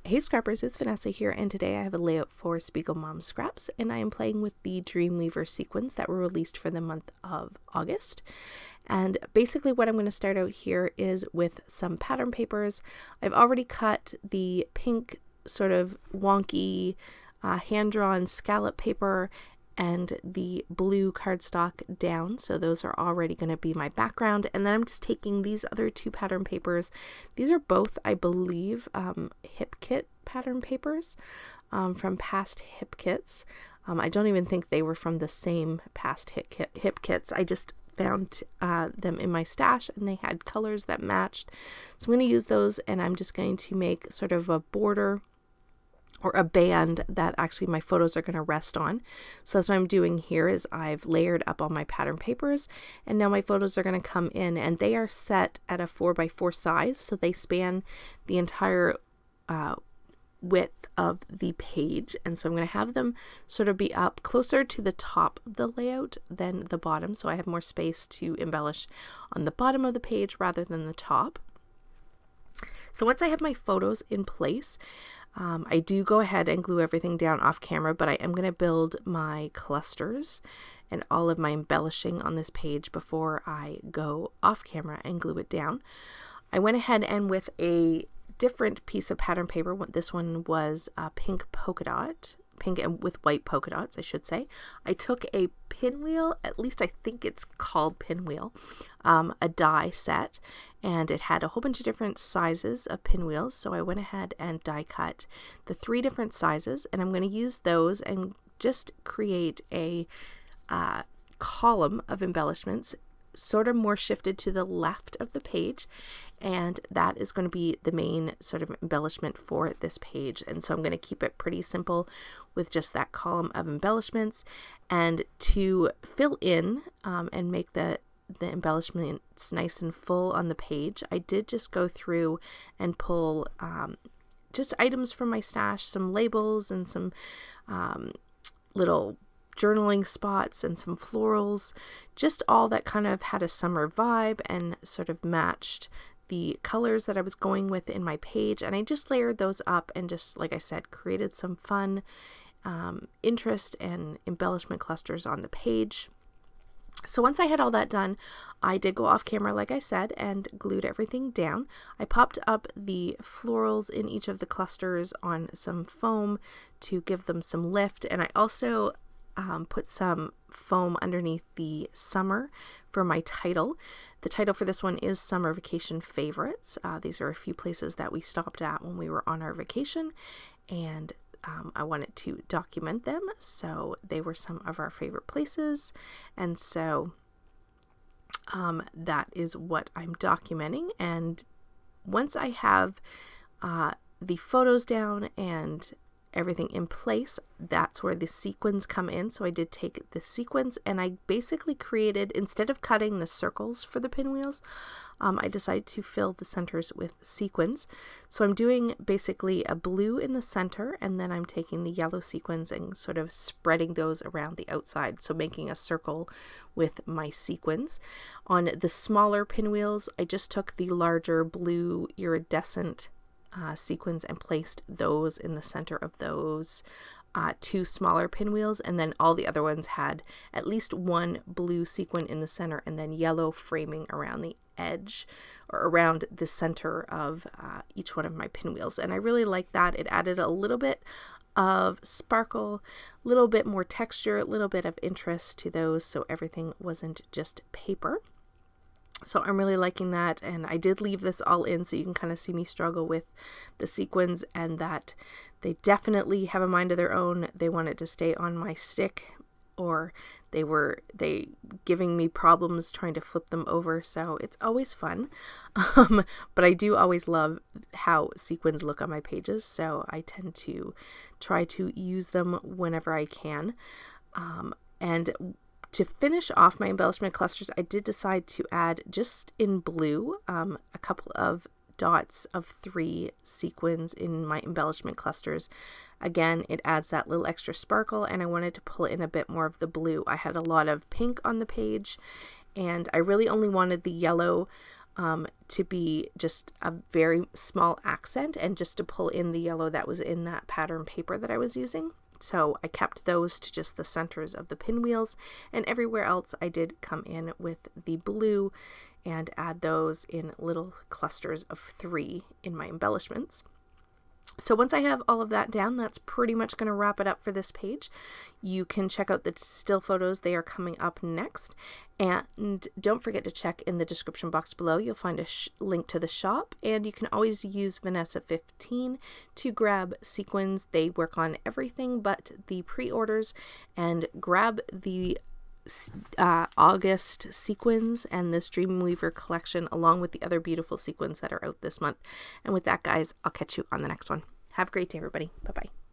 Hey Scrappers, it's Vanessa here, and today I have a layout for SPIEGELMOM Scraps, and I am playing with the Dreamweaver sequins that were released for the month of August. And basically what I'm going to start out here is with some pattern papers. I've already cut the pink sort of wonky hand-drawn scallop paper and the blue cardstock down, so those are already going to be my background. And then I'm just taking these other two pattern papers. These are both, I believe, hip kit pattern papers from past hip kits. I don't even think they were from the same past hip kits. I just found them in my stash and they had colors that matched, so I'm going to use those, and I'm just going to make sort of a border or a band that actually my photos are going to rest on. So that's what I'm doing here is I've layered up all my pattern papers, and now my photos are going to come in, and they are set at a 4x4 size, so they span the entire width of the page. And so I'm going to have them sort of be up closer to the top of the layout than the bottom, so I have more space to embellish on the bottom of the page rather than the top. So once I have my photos in place, I do go ahead and glue everything down off camera, but I am going to build my clusters and all of my embellishing on this page before I go off camera and glue it down. I went ahead and with a different piece of pattern paper, this one was a pink polka dot, pink and with white polka dots, I should say. I took a pinwheel, at least I think it's called pinwheel, a die set, and it had a whole bunch of different sizes of pinwheels. So I went ahead and die cut the 3 different sizes, and I'm going to use those and just create a column of embellishments, sort of more shifted to the left of the page, and that is going to be the main sort of embellishment for this page. And so I'm going to keep it pretty simple with just that column of embellishments. And to fill in and make the embellishments nice and full on the page, I did just go through and pull just items from my stash, some labels and some little journaling spots and some florals, just all that kind of had a summer vibe and sort of matched the colors that I was going with in my page. And I just layered those up and just, like I said, created some fun interest and embellishment clusters on the page. So once I had all that done, I did go off camera, like I said, and glued everything down. I popped up the florals in each of the clusters on some foam to give them some lift, and I also put some foam underneath the summer for my title. The title for this one is Summer Vacation Favorites. These are a few places that we stopped at when we were on our vacation, and I wanted to document them, so they were some of our favorite places, and so that is what I'm documenting. And once I have the photos down and everything in place, that's where the sequins come in. So I did take the sequins and I basically created, instead of cutting the circles for the pinwheels, I decided to fill the centers with sequins. So I'm doing basically a blue in the center, and then I'm taking the yellow sequins and sort of spreading those around the outside, so making a circle with my sequins. On the smaller pinwheels, I just took the larger blue iridescent sequins and placed those in the center of those 2 smaller pinwheels, and then all the other ones had at least one blue sequin in the center and then yellow framing around the edge or around the center of each one of my pinwheels. And I really like that. It added a little bit of sparkle, a little bit more texture, a little bit of interest to those, so everything wasn't just paper. So I'm really liking that, and I did leave this all in so you can kind of see me struggle with the sequins, and that they definitely have a mind of their own. They wanted to stay on my stick, or they giving me problems trying to flip them over, so it's always fun. But I do always love how sequins look on my pages, so I tend to try to use them whenever I can. And to finish off my embellishment clusters, I did decide to add, just in blue, a couple of dots of 3 sequins in my embellishment clusters. Again, it adds that little extra sparkle, and I wanted to pull in a bit more of the blue. I had a lot of pink on the page, and I really only wanted the yellow to be just a very small accent and just to pull in the yellow that was in that pattern paper that I was using. So I kept those to just the centers of the pinwheels, and everywhere else I did come in with the blue and add those in little clusters of 3 in my embellishments. So once I have all of that down, that's pretty much going to wrap it up for this page. You can check out the still photos. They are coming up next. And don't forget to check in the description box below. You'll find a link to the shop, and you can always use Vanessa 15 to grab sequins. They work on everything but the pre-orders, and grab the August sequins and this Dreamweaver collection along with the other beautiful sequins that are out this month. And with that, guys, I'll catch you on the next one. Have a great day, everybody. Bye-bye.